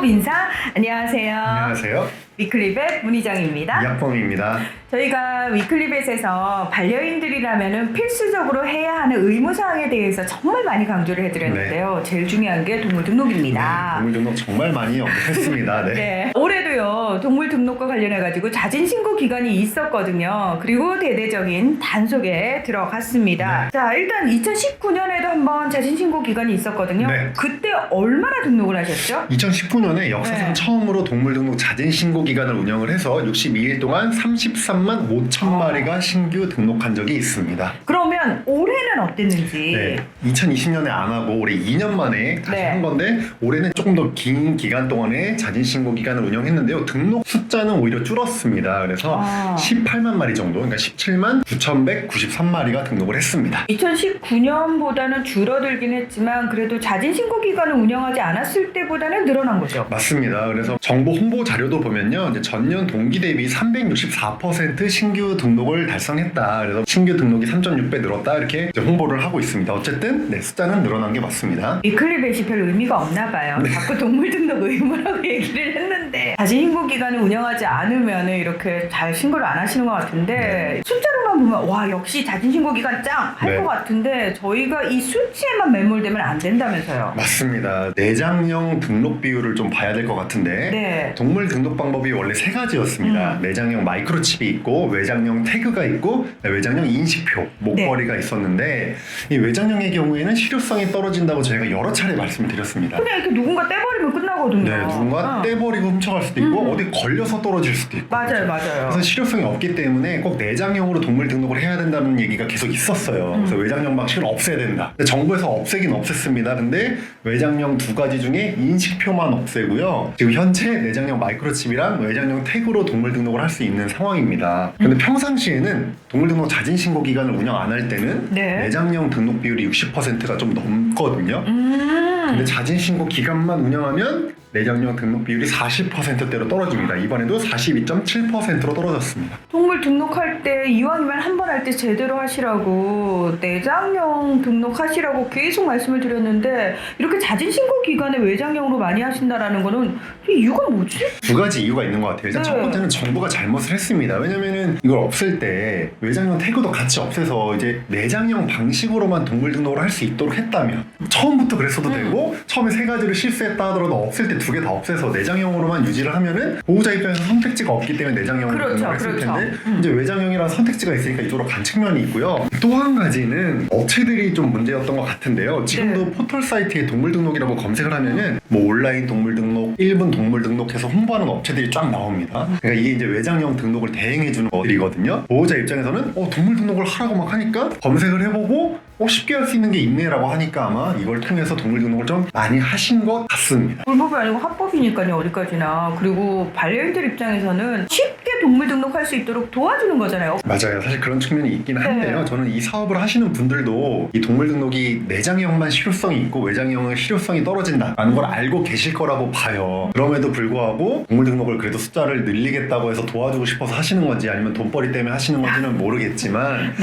인사. 안녕하세요. 안녕하세요. 위클리벳 문희정입니다. 이학범입니다. 저희가 위클리벳에서 반려인들이라면 필수적으로 해야 하는 의무사항에 대해서 정말 많이 강조를 해드렸는데요. 제일 중요한 게 동물 등록입니다. 동물 등록 정말 많이 언급했습니다. 네. 네. 올해도요, 동물 등록과 관련해가지고 자진신고 기간이 있었거든요. 그리고 대대적인 단속에 들어갔습니다. 네. 자, 일단 2019년에도 한번 자진신고 기간이 있었거든요. 네. 그때 얼마나 등록을 하셨죠? 2019년에 역사상 네. 처음으로 동물 등록 자진 신고 기간을 운영을 해서 62일 동안 33만 5천 마리가 신규 등록한 적이 있습니다. 그러면 올해는 어땠는지. 네. 2020년에 안 하고 올해 2년 만에 다시 네. 한 건데 올해는 조금 더 긴 기간 동안에 자진 신고 기간을 운영했는데요. 등록 숫자는 오히려 줄었습니다. 그래서 18만 마리 정도, 그러니까 17만 9,193마리가 등록을 했습니다. 2019년보다는 줄어들긴 했지만 그래도 자진신고 기간을 운영하지 않았을 때보다는 늘어난 거죠. 맞습니다. 그래서 정보 홍보 자료도 보면요, 이제 전년 동기 대비 364% 신규 등록을 달성했다. 그래서 신규 등록이 3.6배 늘었다. 이렇게 이제 홍보를 하고 있습니다. 어쨌든 네, 숫자는 늘어난 게 맞습니다. 위클리벳이 별 의미가 없나 봐요. 자꾸 동물 등록 의무라고 얘기를 했는데 자진신고 기간을 운영하지 않으면 이렇게 잘 신고를 안 하시는 것 같은데 숫자로만 보면 와 역시 자진신고 기간 짱! 할 것 같은데 저희가 이 수치에만 매몰되면 안 된다면서요. 맞습니다. 내장형 등록 비율을 좀 봐야 될 것 같은데 네. 동물 등록 방법이 원래 세 가지였습니다. 내장형 마이크로칩이 있고 외장형 태그가 있고 외장형 인식표, 목걸이가 있었는데 이 외장형의 경우에는 실효성이 떨어진다고 저희가 여러 차례 말씀을 드렸습니다. 그냥 이렇게 누군가 떼버리면 끝나거든요. 네, 누군가 떼버리고 훔쳐갈 수도 있고 어디 걸려서 떨어질 수도 있고. 맞아요. 그래서 실효성이 없기 때문에 꼭 내장형으로 동물 등록을 해야 된다는 얘기가 계속 있었어요. 그래서 외장형 방식을 없애야 된다. 근데 정부에서 없애긴 없앴습니다. 근데 외장형 두 가지 중에 인식표만 없애고요. 지금 현재 내장형 마이크로칩이랑 외장형 태그로 동물 등록을 할 수 있는 상황입니다. 근데 평상시에는 동물 등록 자진 신고 기간을 운영 안 할 때는 내장형 등록 비율이 60%가 좀 넘거든요. 근데 자진 신고 기간만 운영하면 내장형 등록 비율이 40%대로 떨어집니다. 이번에도 42.7%로 떨어졌습니다. 동물 등록할 때 이왕이면 한 번 할 때 제대로 하시라고 내장형 등록하시라고 계속 말씀을 드렸는데 이렇게 자진신고 기간에 외장형으로 많이 하신다라는 거는 이유가 뭐지? 두 가지 이유가 있는 것 같아요. 일단 첫 번째는 정부가 잘못을 했습니다. 왜냐면은 이걸 없앨 때 외장형 태그도 같이 없애서 이제 내장형 방식으로만 동물 등록을 할 수 있도록 했다면 처음부터 그랬어도 되고 처음에 세 가지를 실수했다 하더라도 없앨 때 두 개 다 없애서 내장형으로만 유지를 하면은 보호자 입장에서 선택지가 없기 때문에 내장형으로 등록을 했을 텐데 이제 외장형이라는 선택지가 있으니까 이쪽으로 간 측면이 있고요. 또 한 가지는 업체들이 좀 문제였던 것 같은데요. 지금도 포털 사이트에 동물 등록이라고 검색을 하면은 뭐 온라인 동물 등록, 1분 동물 등록해서 홍보하는 업체들이 쫙 나옵니다. 그러니까 이게 이제 외장형 등록을 대행해주는 것들이거든요. 보호자 입장에서는 동물 등록을 하라고 막 하니까 검색을 해보고 쉽게 할 수 있는 게 있네라고 하니까 아마 이걸 통해서 동물 등록을 좀 많이 하신 것 같습니다. 불법이 아니고 합법이니까요, 어디까지나. 그리고 반려인들 입장에서는 쉽게 동물 등록할 수 있도록 도와주는 거잖아요. 맞아요. 사실 그런 측면이 있긴 한데요. 저는 이 사업을 하시는 분들도 이 동물 등록이 내장형만 실효성이 있고 외장형은 실효성이 떨어진다라는 걸 알고 계실 거라고 봐요. 그럼에도 불구하고 동물 등록을 그래도 숫자를 늘리겠다고 해서 도와주고 싶어서 하시는 건지 아니면 돈벌이 때문에 하시는 건지는 모르겠지만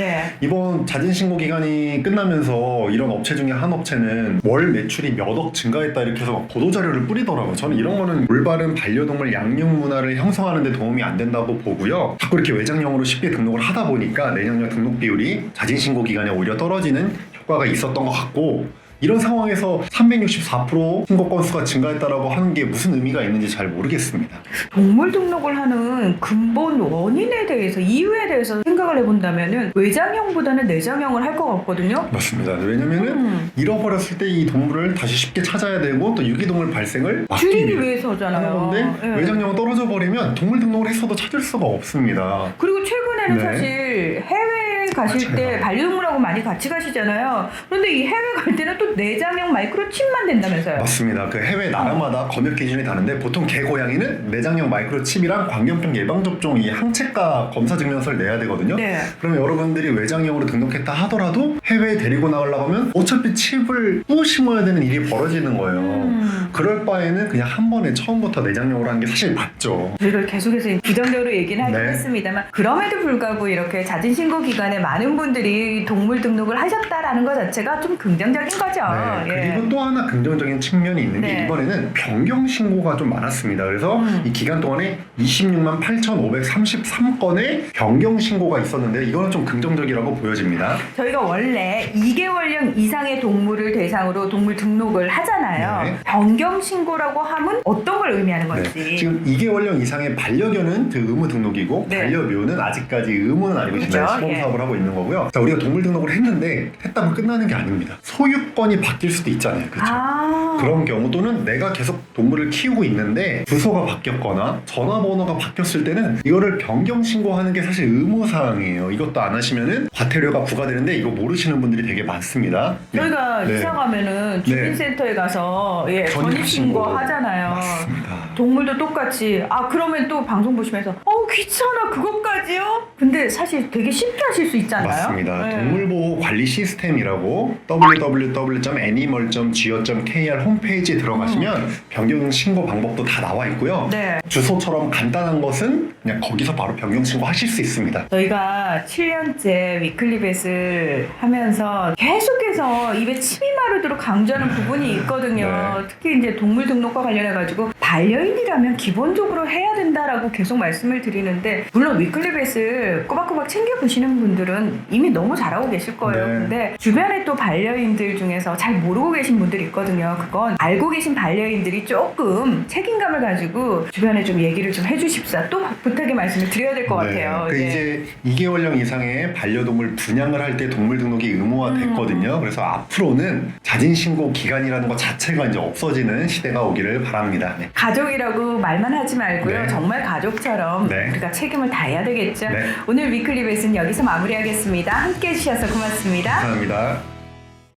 이번 자진신고 기간이 끝나면서 이런 업체 중에 한 업체는 월 매출이 몇 억 증가했다 이렇게 해서 막 보도자료를 뿌리더라고요. 저는 이런 거는 올바른 반려동물 양육 문화를 형성하는 데 도움이 안 된다고 보고요. 자꾸 이렇게 외장형으로 쉽게 등록을 하다 보니까 내장형 등록 비율이 자진신고 기간에 오히려 떨어지는 효과가 있었던 것 같고 이런 상황에서 364% 신고 건수가 증가했다라고 하는 게 무슨 의미가 있는지 잘 모르겠습니다. 동물 등록을 하는 근본 원인에 대해서, 이유에 대해서 생각을 해본다면은 외장형보다는 내장형을 할 것 같거든요. 맞습니다. 왜냐면은 잃어버렸을 때 이 동물을 다시 쉽게 찾아야 되고 또 유기동물 발생을 막기 줄이기 위해서잖아요. 그런데 외장형은 떨어져 버리면 동물 등록을 했어도 찾을 수가 없습니다. 그리고 최근에는 사실 해외 가실 때 반려동물하고 많이 같이 가시잖아요. 그런데 이 해외 갈 때는 또 내장형 마이크로칩만 된다면서요. 맞습니다. 그 해외 나라마다 검역 기준이 다른데 보통 개 고양이는 내장형 마이크로칩이랑 광견병 예방접종 이 항체가 검사 증명서를 내야 되거든요. 그러면 여러분들이 외장형으로 등록했다 하더라도 해외에 데리고 나가려고 하면 어차피 칩을 또 심어야 되는 일이 벌어지는 거예요. 그럴 바에는 그냥 한 번에 처음부터 내장형으로 하는 게 사실 맞죠. 이걸 계속해서 부정적으로 얘기는 하긴 했습니다만 그럼에도 불구하고 이렇게 자진신고 기간에 기간에 많은 분들이 동물 등록을 하셨다라는 것 자체가 좀 긍정적인 거죠. 네, 예. 그리고 또 하나 긍정적인 측면이 있는 게 네. 이번에는 변경 신고가 좀 많았습니다. 그래서 이 기간 동안에 26만 8,533건의 변경 신고가 있었는데 이거는 좀 긍정적이라고 보여집니다. 저희가 원래 2개월령 이상의 동물을 대상으로 동물 등록을 하잖아요. 네. 변경 신고라고 하면 어떤 걸 의미하는 건지. 네, 지금 2개월령 이상의 반려견은 그 의무 등록이고 네. 반려묘는 아직까지 의무는 아니고 그렇죠. 지금 시범 예. 사업을 하고 있는 거고요. 자, 우리가 동물 등록을 했다고 끝나는 게 아닙니다. 소유권이 바뀔 수도 있잖아요. 그렇죠? 아. 그런 경우 또는 내가 계속 동물을 키우고 있는데 주소가 바뀌었거나 전화번호가 바뀌었을 때는 이거를 변경 신고하는 게 사실 의무사항이에요. 이것도 안 하시면은 과태료가 부과되는데 이거 모르시는 분들이 되게 많습니다. 저희가 네. 이사 가면은 주민센터에 가서 전입 신고 하잖아요. 맞습니다. 동물도 똑같이 그러면 또 방송 보시면서 귀찮아 그것까지요? 근데 사실 되게 쉽게 하실 수 있잖아요. 맞습니다. 네. 동물보호 관리 시스템이라고 www.animal.go.kr 홈페이지에 들어가시면 변경 신고 방법도 다 나와 있고요. 네. 주소처럼 간단한 것은 그냥 거기서 바로 변경 신고 하실 수 있습니다. 저희가 7년째 위클리벳을 하면서 계속해서 입에 침이 마르도록 강조하는 부분이 있거든요. 네. 특히 이제 동물 등록과 관련해가지고 반려인이라면 기본적으로 해야 된다라고 계속 말씀을 드리는데 물론 위클리벳을 꼬박꼬박 챙겨보시는 분들은 이미 너무 잘하고 계실 거예요. 네. 근데 주변에 또 반려인들 중에서 잘 모르고 계신 분들이 있거든요. 그건 알고 계신 반려인들이 조금 책임감을 가지고 주변에 좀 얘기를 좀 해주십사 또 부탁의 말씀을 드려야 될 것 같아요. 그 네. 이제 2개월령 이상의 반려동물 분양을 할 때 동물 등록이 의무화됐거든요. 그래서 앞으로는 자진신고 기간이라는 것 자체가 이제 없어지는 시대가 오기를 바랍니다. 네. 가족이라고 말만 하지 말고요. 네. 정말 가족처럼 네. 우리가 책임을 다해야 되겠죠. 네. 오늘 위클리벳은 여기서 마무리하겠습니다. 함께해 주셔서 고맙습니다. 감사합니다.